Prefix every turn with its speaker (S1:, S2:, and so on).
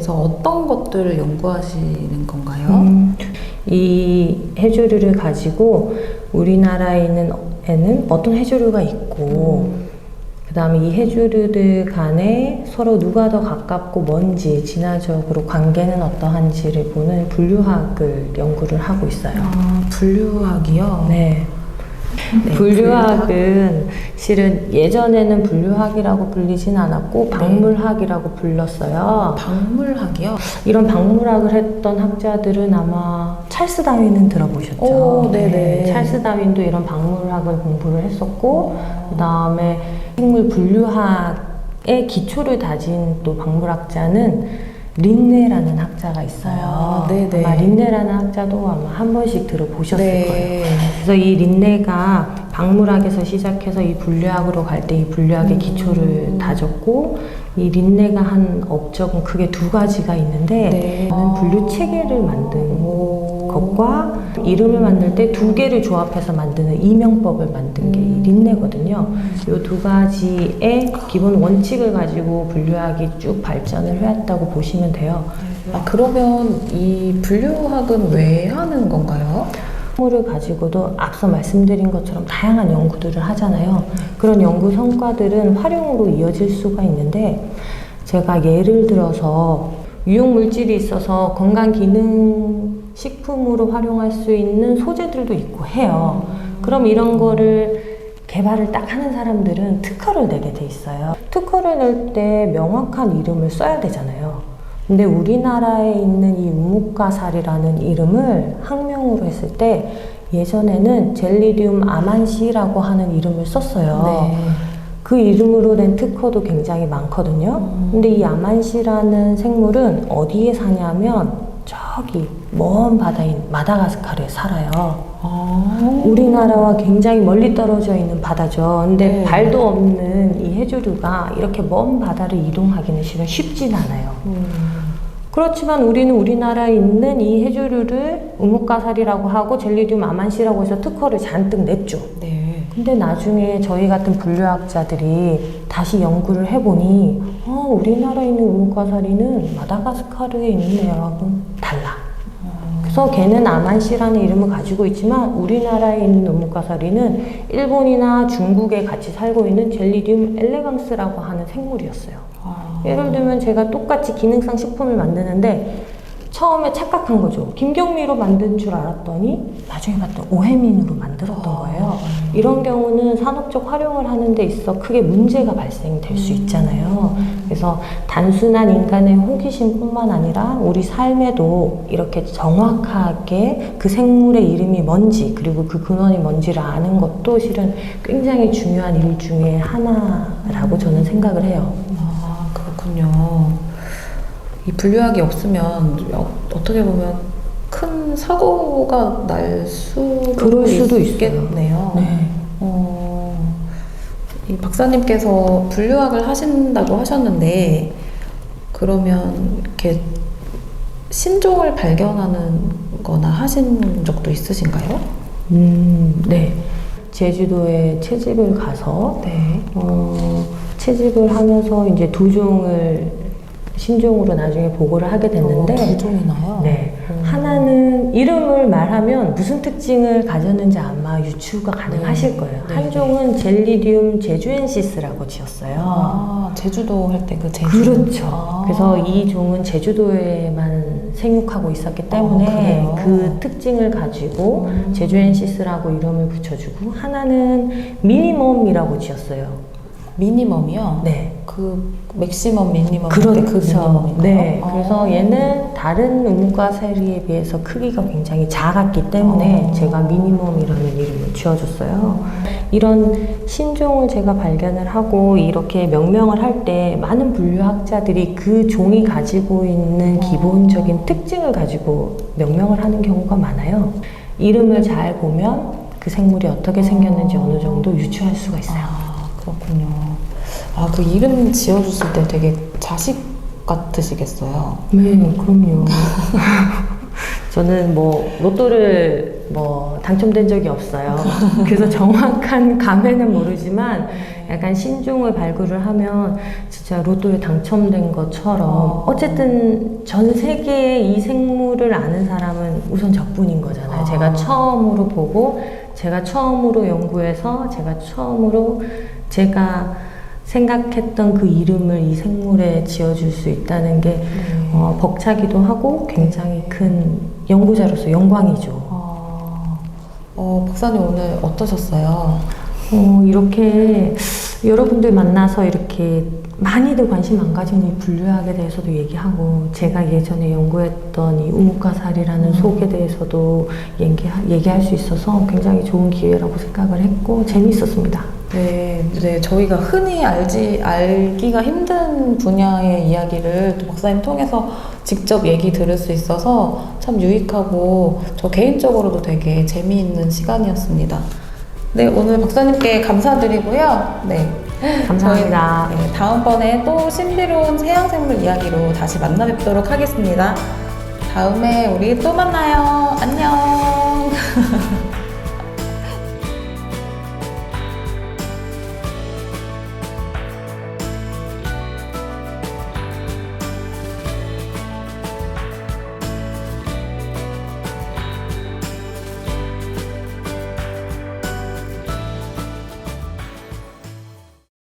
S1: 대해서 어떤 것들을 연구하시는 건가요?
S2: 이 해조류를 가지고 우리나라에 있는 애는 어떤 해조류가 있고 그 다음에 이 해조류들 간에 서로 누가 더 가깝고 먼지 진화적으로 관계는 어떠한지를 보는 분류학을 연구를 하고 있어요.
S1: 아, 분류학이요?
S2: 네.
S1: 네,
S2: 분류학은 실은 예전에는 분류학이라고 불리진 않았고 박물학이라고 불렀어요.
S1: 박물학이요?
S2: 이런 박물학을 했던 학자들은 아마 찰스 다윈은 들어보셨죠?
S1: 오, 네네.
S2: 찰스 다윈도 이런 박물학을 공부를 했었고 그 다음에 생물 분류학의 기초를 다진 또 박물학자는 린네라는 학자가 있어요.
S1: 아, 네네.
S2: 아마 린네라는 학자도 아마 한 번씩 들어보셨을
S1: 네.
S2: 거예요. 그래서 이 린네가 박물학에서 시작해서 이 분류학으로 갈 때 이 분류학의 기초를 다졌고 이 린네가 한 업적은 크게 두 가지가 있는데
S1: 네.
S2: 저는 분류 체계를 만든 것과 이름을 만들 때 두 개를 조합해서 만드는 이명법을 만든 게 이 린네거든요. 이 두 가지의 기본 원칙을 가지고 분류학이 쭉 발전을 해왔다고 보시면 돼요.
S1: 아, 그러면 이 분류학은 왜 하는 건가요?
S2: 생물을 가지고도 앞서 말씀드린 것처럼 다양한 연구들을 하잖아요. 그런 연구 성과들은 활용으로 이어질 수가 있는데 제가 예를 들어서 유용물질이 있어서 건강기능식품으로 활용할 수 있는 소재들도 있고 해요. 그럼 이런 거를 개발을 딱 하는 사람들은 특허를 내게 돼 있어요. 특허를 낼 때 명확한 이름을 써야 되잖아요. 근데 우리나라에 있는 이 우뭇가살이라는 이름을 학명으로 했을 때 예전에는 젤리디움 아만시라고 하는 이름을 썼어요.
S1: 네.
S2: 그 이름으로 낸 특허도 굉장히 많거든요. 근데 이 아만시라는 생물은 어디에 사냐면 저기 먼 바다인 마다가스카르에 살아요.
S1: 아.
S2: 우리나라와 굉장히 멀리 떨어져 있는 바다죠. 근데
S1: 네.
S2: 발도 없는 이 해조류가 이렇게 먼 바다를 이동하기는 실은 쉽진 않아요. 그렇지만 우리는 우리나라에 있는 이 해조류를 우뭇가살이라고 하고 젤리디움 아만시라고 해서 특허를 잔뜩 냈죠.
S1: 네.
S2: 근데 나중에 저희 같은 분류학자들이 다시 연구를 해보니 우리나라에 있는 우뭇가사리는 마다가스카르에 있는 애하고는 달라. 그래서 걔는 아만시라는 이름을 가지고 있지만 우리나라에 있는 우뭇가사리는 일본이나 중국에 같이 살고 있는 젤리디움 엘레강스라고 하는 생물이었어요. 예를 들면 제가 똑같이 기능성 식품을 만드는데 처음에 착각한 거죠. 김경미로 만든 줄 알았더니 나중에 봤더니 오해민으로 만들었던 거예요. 이런 경우는 산업적 활용을 하는 데 있어 크게 문제가 발생될 수 있잖아요. 그래서 단순한 인간의 호기심뿐만 아니라 우리 삶에도 이렇게 정확하게 그 생물의 이름이 뭔지 그리고 그 근원이 뭔지를 아는 것도 실은 굉장히 중요한 일 중에 하나라고 저는 생각을 해요.
S1: 아, 그렇군요. 이 분류학이 없으면 어떻게 보면 큰 사고가 날
S2: 그럴 수도
S1: 있겠네요.
S2: 네.
S1: 이 박사님께서 분류학을 하신다고 하셨는데 그러면 이렇게 신종을 발견하는 거나 하신 적도 있으신가요?
S2: 네. 제주도에 채집을 가서
S1: 네.
S2: 채집을 하면서 이제 두 종을 신종으로 나중에 보고를 하게 됐는데
S1: 두 종이나요?
S2: 네. 하나는 이름을 말하면 무슨 특징을 가졌는지 아마 유추가 가능하실 거예요.
S1: 네.
S2: 한 종은 젤리디움 제주엔시스라고 지었어요.
S1: 아, 제주도 할 때 그 제주.
S2: 그렇죠.
S1: 아.
S2: 그래서 이 종은 제주도에만 생육하고 있었기 때문에
S1: 그래요?
S2: 그 특징을 가지고 제주엔시스라고 이름을 붙여주고 하나는 미니멈이라고 지었어요.
S1: 미니멈이요?
S2: 네.
S1: 그 맥시멈 미니멈
S2: 그렇죠.
S1: 그 미니멈인가요?
S2: 네.
S1: 아.
S2: 그래서 얘는 다른 우뭇가사리에 비해서 크기가 굉장히 작았기 때문에 제가 미니멈이라는 이름을 지어줬어요. 이런 신종을 제가 발견을 하고 이렇게 명명을 할 때 많은 분류학자들이 그 종이 가지고 있는 기본적인 특징을 가지고 명명을 하는 경우가 많아요. 이름을 잘 보면 그 생물이 어떻게 생겼는지 어느 정도 유추할 수가 있어요.
S1: 아, 그렇군요. 아, 그 이름 지어줬을 때 되게 자식 같으시겠어요?
S2: 네, 그럼요. 저는 뭐 로또를 당첨된 적이 없어요. 그래서 정확한 감회는 모르지만 약간 신종을 발굴을 하면 진짜 로또에 당첨된 것처럼 어쨌든 전 세계에 이 생물을 아는 사람은 우선 저뿐인 거잖아요. 제가 처음으로 보고 제가 처음으로 연구해서 제가 생각했던 그 이름을 이 생물에 지어줄 수 있다는 게 벅차기도 하고 굉장히 큰 연구자로서 영광이죠.
S1: 박사님 오늘 어떠셨어요?
S2: 이렇게 여러분들 만나서 이렇게 많이들 관심 안 가진 이 분류학에 대해서도 얘기하고 제가 예전에 연구했던 이 우뭇가살이라는 속에 대해서도 얘기할 수 있어서 굉장히 좋은 기회라고 생각을 했고 재미있었습니다.
S1: 네, 저희가 흔히 알기가 힘든 분야의 이야기를 또 박사님 통해서 직접 얘기 들을 수 있어서 참 유익하고 저 개인적으로도 되게 재미있는 시간이었습니다. 네, 오늘 박사님께 감사드리고요. 네.
S2: 감사합니다.
S1: 저희, 다음번에 또 신비로운 해양생물 이야기로 다시 만나 뵙도록 하겠습니다. 다음에 우리 또 만나요. 안녕.